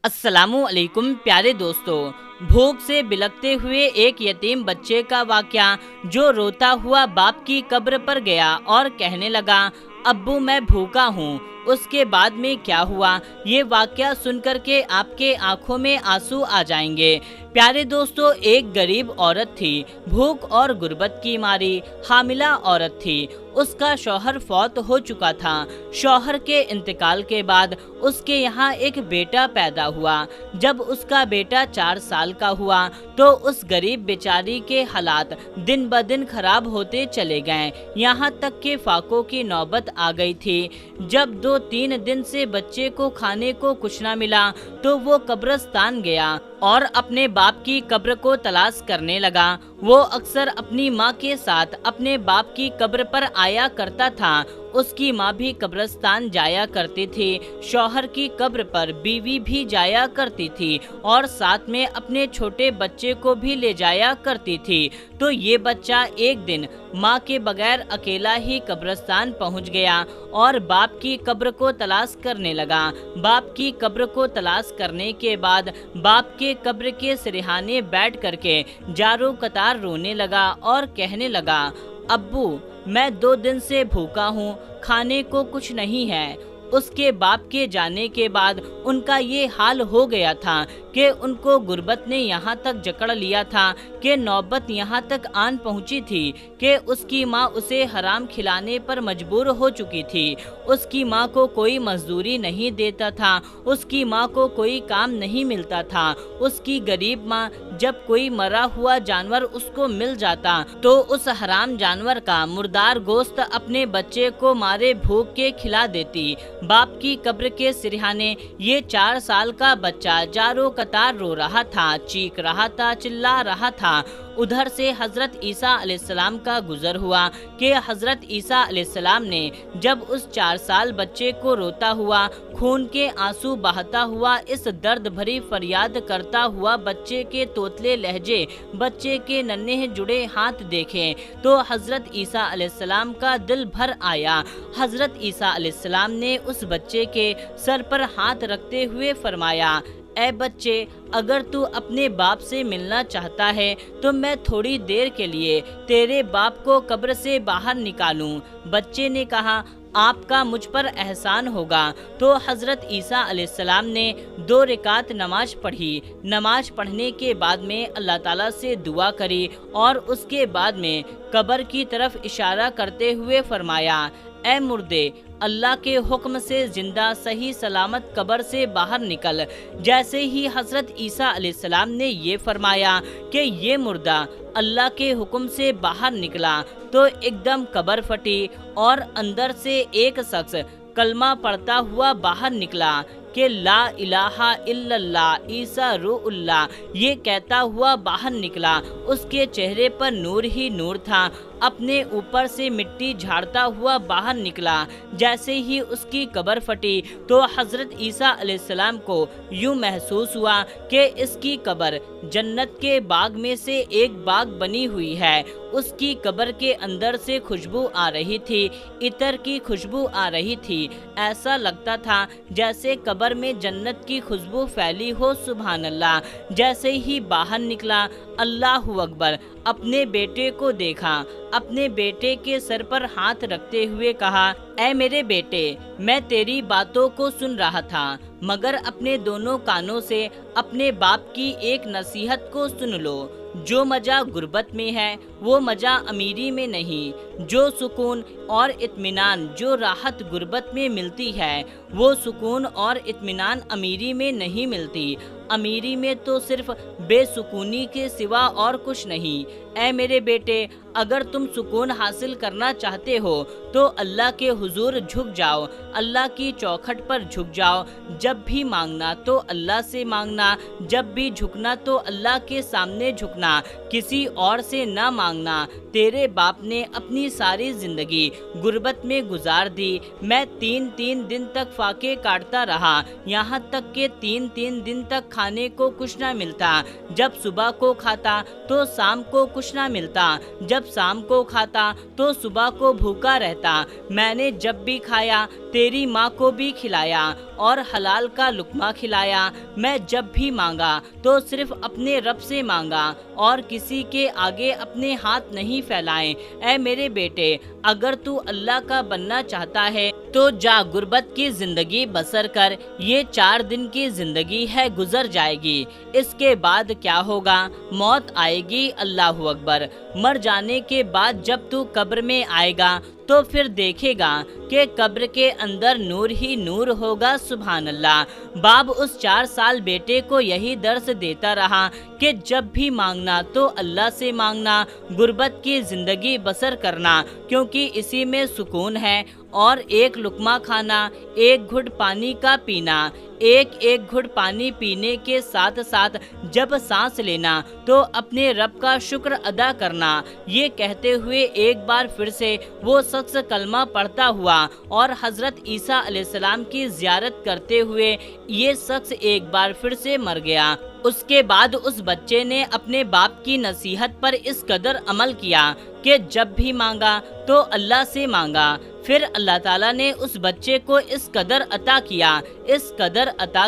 अस्सलामु अलैकुम प्यारे दोस्तों। भूख से बिलखते हुए एक यतीम बच्चे का वाक़या जो रोता हुआ बाप की कब्र पर गया और कहने लगा, अब्बू मैं भूखा हूँ। उसके बाद में क्या हुआ, ये वाक़या सुनकर के आपके आंखों में आंसू आ जाएंगे। प्यारे दोस्तों, एक गरीब औरत थी, भूख और गुर्बत की मारी हामिला औरत थी। उसका शौहर फौत हो चुका था। शौहर के इंतकाल के बाद उसके यहाँ एक बेटा पैदा हुआ। जब उसका बेटा 4 साल का हुआ तो उस गरीब बेचारी के हालात दिन ब दिन खराब होते चले गए। यहाँ तक कि फाकों की नौबत आ गई थी। जब 2-3 दिन से बच्चे को खाने को कुछ ना मिला तो वो कब्रिस्तान गया और अपने बाप की कब्र को तलाश करने लगा। वो अक्सर अपनी माँ के साथ अपने बाप की कब्र पर आया करता था। उसकी माँ भी कब्रिस्तान जाया करती थी, शौहर की कब्र पर बीवी भी जाया करती थी और साथ में अपने छोटे बच्चे को भी ले जाया करती थी। तो ये बच्चा एक दिन माँ के बगैर अकेला ही कब्रिस्तान पहुँच गया और बाप की कब्र को तलाश करने लगा। बाप की कब्र को तलाश करने के बाद बाप के कब्र के सिरहाने बैठ करके जारो कतार रोने लगा और कहने लगा, अब्बू मैं 2 दिन से भूखा हूँ, खाने को कुछ नहीं है। उसके बाप के जाने के बाद उनका ये हाल हो गया था कि उनको गुर्बत ने यहाँ तक जकड़ लिया था कि नौबत यहाँ तक आन पहुँची थी कि उसकी माँ उसे हराम खिलाने पर मजबूर हो चुकी थी। उसकी माँ को कोई मजदूरी नहीं देता था, उसकी माँ को कोई काम नहीं मिलता था। उसकी गरीब माँ जब कोई मरा हुआ जानवर उसको मिल जाता तो उस हराम जानवर का मुर्दार गोश्त अपने बच्चे को मारे भूख के खिला देती। बाप की कब्र के सिरहाने ये 4 साल का बच्चा जारो कतार रो रहा था, चीख रहा था, चिल्ला रहा था। उधर से हजरत ईसा अलैहिस्सलाम का गुजर हुआ कि हजरत ईसा अलैहिस्सलाम ने जब उस 4 साल बच्चे को रोता हुआ, खून के आंसू बहाता हुआ, इस दर्द भरी फरियाद करता हुआ बच्चे के तोतले लहजे, बच्चे के नन्हे जुड़े हाथ देखे तो हजरत ईसा अलैहिस्सलाम का दिल भर आया। हजरत ईसा अलैहिस्सलाम ने उस बच्चे के सर पर हाथ रखते हुए फरमाया, ऐ बच्चे, अगर तू अपने बाप से मिलना चाहता है तो मैं थोड़ी देर के लिए तेरे बाप को कब्र से बाहर निकालूं। बच्चे ने कहा, आपका मुझ पर एहसान होगा। तो हजरत ईसा अलैहिस्सलाम ने 2 रकात नमाज पढ़ी। नमाज पढ़ने के बाद में अल्लाह ताला से दुआ करी और उसके बाद में कब्र की तरफ इशारा करते हुए फरमाया, ऐ मुर्दे, अल्लाह के हुक्म से जिंदा सही सलामत कब्र से बाहर निकल। जैसे ही हजरत ईसा अलैहिस्सलाम ने ये फरमाया कि ये मुर्दा अल्लाह के हुक्म से बाहर निकला तो एकदम कब्र फटी और अंदर से एक शख्स कलमा पढ़ता हुआ बाहर निकला कि ला इलाहा इल्लल्लाह ईसा रूहुल्लाह, ये कहता हुआ बाहर निकला। उसके चेहरे पर नूर ही नूर था। अपने ऊपर से मिट्टी झाड़ता हुआ बाहर निकला। जैसे ही उसकी कब्र फटी तो हजरत ईसा अलैहिस्सलाम को यूं महसूस हुआ कि इसकी कब्र जन्नत के बाग में से एक बाग बनी हुई है। उसकी कब्र के अंदर से खुशबू आ रही थी, इतर की खुशबू आ रही थी। ऐसा लगता था जैसे कब्र में जन्नत की खुशबू फैली हो। सुभान अल्लाह। जैसे ही बाहर निकला, अल्लाहु अकबर, अपने बेटे को देखा। अपने बेटे के सर पर हाथ रखते हुए कहा, ऐ मेरे बेटे, मैं तेरी बातों को सुन रहा था मगर अपने दोनों कानों से अपने बाप की एक नसीहत को सुन लो। जो मजा गुर्बत में है वो मजा अमीरी में नहीं। जो सुकून और इत्मीनान, जो राहत गुर्बत में मिलती है वो सुकून और इत्मीनान अमीरी में नहीं मिलती। अमीरी में तो सिर्फ बेसुकूनी के सिवा और कुछ नहीं। ऐ मेरे बेटे, अगर तुम सुकून हासिल करना चाहते हो तो अल्लाह के हुजूर झुक जाओ, अल्लाह की चौखट पर झुक जाओ। जब भी मांगना तो अल्लाह से मांगना, जब भी झुकना तो अल्लाह के सामने झुकना, किसी और से ना मांगना। تیرے باپ نے اپنی ساری زندگی غربت میں گزار دی، میں 3 دن تک فاقے کاٹتا رہا، یہاں تک کہ 3 دن تک کھانے کو کچھ نہ ملتا، جب صبح کو کھاتا تو شام کو کچھ نہ ملتا، جب شام کو کھاتا تو صبح کو بھوکا رہتا، میں نے جب بھی کھایا تیری ماں کو بھی کھلایا اور حلال کا لقمہ کھلایا، میں جب بھی مانگا تو صرف اپنے رب سے مانگا اور کسی کے آگے اپنے ہاتھ نہیں پھیلائے۔ اے میرے بیٹے، اگر تو اللہ کا بننا چاہتا ہے تو جا غربت کی زندگی بسر کر، یہ 4 دن کی زندگی ہے، گزر جائے گی، اس کے بعد کیا ہوگا؟ موت آئے گی، اللہ اکبر۔ مر جانے کے بعد جب تو قبر میں آئے گا تو پھر دیکھے گا کہ قبر کے اندر نور ہی نور ہوگا، سبحان اللہ۔ باپ اس 4 سال بیٹے کو یہی درس دیتا رہا کہ جب بھی مانگنا تو اللہ سے مانگنا، غربت کی زندگی بسر کرنا، کیونکہ اسی میں سکون ہے، اور ایک لقمہ کھانا، ایک گھٹ پانی کا پینا، ایک گھٹ پانی پینے کے ساتھ ساتھ جب سانس لینا تو اپنے رب کا شکر ادا کرنا۔ یہ کہتے ہوئے ایک بار پھر سے وہ شخص کلمہ پڑھتا ہوا اور حضرت عیسیٰ علیہ السلام کی زیارت کرتے ہوئے یہ شخص ایک بار پھر سے مر گیا۔ اس کے بعد اس بچے نے اپنے باپ کی نصیحت پر اس قدر عمل کیا کہ جب بھی مانگا تو اللہ سے مانگا، پھر اللہ تعالیٰ نے اس بچے کو اس قدر عطا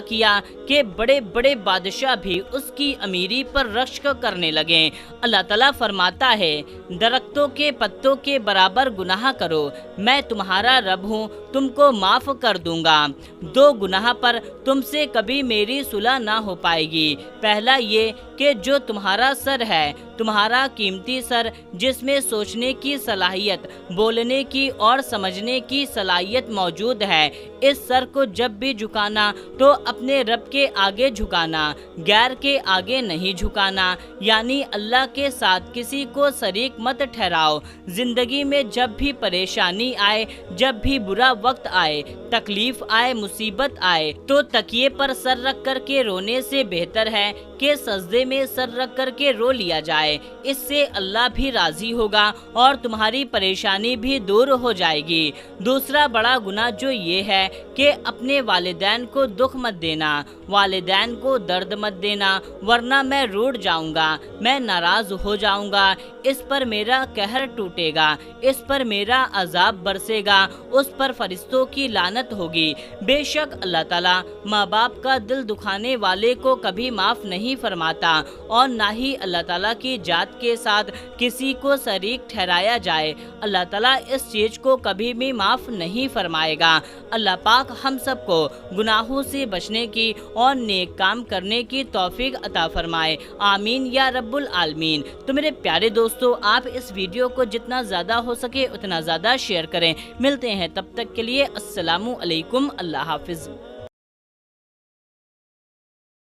کیا کہ بڑے بڑے بادشاہ بھی اس کی امیری پر رشک کرنے لگے۔ اللہ تعالیٰ فرماتا ہے، درختوں کے پتوں کے برابر گناہ کرو، میں تمہارا رب ہوں، تم کو معاف کر دوں گا۔ 2 گناہ پر تم سے کبھی میری صلح نہ ہو پائے گی۔ پہلا یہ کہ جو تمہارا سر ہے، تمہارا قیمتی سر، جس میں سوچنے کی صلاحیت، بولنے کی اور سمجھنے کی صلاحیت موجود ہے، اس سر کو جب بھی جھکانا تو اپنے رب کے آگے جھکانا، غیر کے آگے نہیں جھکانا، یعنی اللہ کے ساتھ کسی کو شریک مت ٹھہراؤ۔ زندگی میں جب بھی پریشانی آئے، جب بھی برا وقت آئے، تکلیف آئے، مصیبت آئے، تو تکیے پر سر رکھ کر کے رونے سے بہتر ہے کہ سجدے میں سر رکھ کر کے رو لیا جائے، اس سے اللہ بھی راضی ہوگا اور تمہاری پریشانی بھی دور ہو جائے گی۔ دوسرا بڑا گناہ جو یہ ہے کہ اپنے والدین کو دکھ مت دینا، والدین کو درد مت دینا، ورنہ میں روٹھ جاؤں گا، میں ناراض ہو جاؤں گا، اس پر میرا قہر ٹوٹے گا، اس پر میرا عذاب برسے گا، اس پر فرشتوں کی لعنت ہوگی۔ بے شک اللہ تعالیٰ ماں باپ کا دل دکھانے والے کو کبھی معاف نہیں فرماتا، اور نہ ہی اللہ تعالیٰ کی ذات کے ساتھ کسی کو شریک ٹھہرایا جائے، اللہ تعالیٰ اس چیز کو کبھی بھی معاف نہیں فرمائے گا۔ اللہ پاک ہم سب کو گناہوں سے بچنے کی اور نیک کام کرنے کی توفیق عطا فرمائے، آمین یا رب العالمین۔ تو میرے پیارے دوستو، آپ اس ویڈیو کو جتنا زیادہ ہو سکے اتنا زیادہ شیئر کریں۔ ملتے ہیں تب تک کے لیے، السلام علیکم، اللہ حافظ۔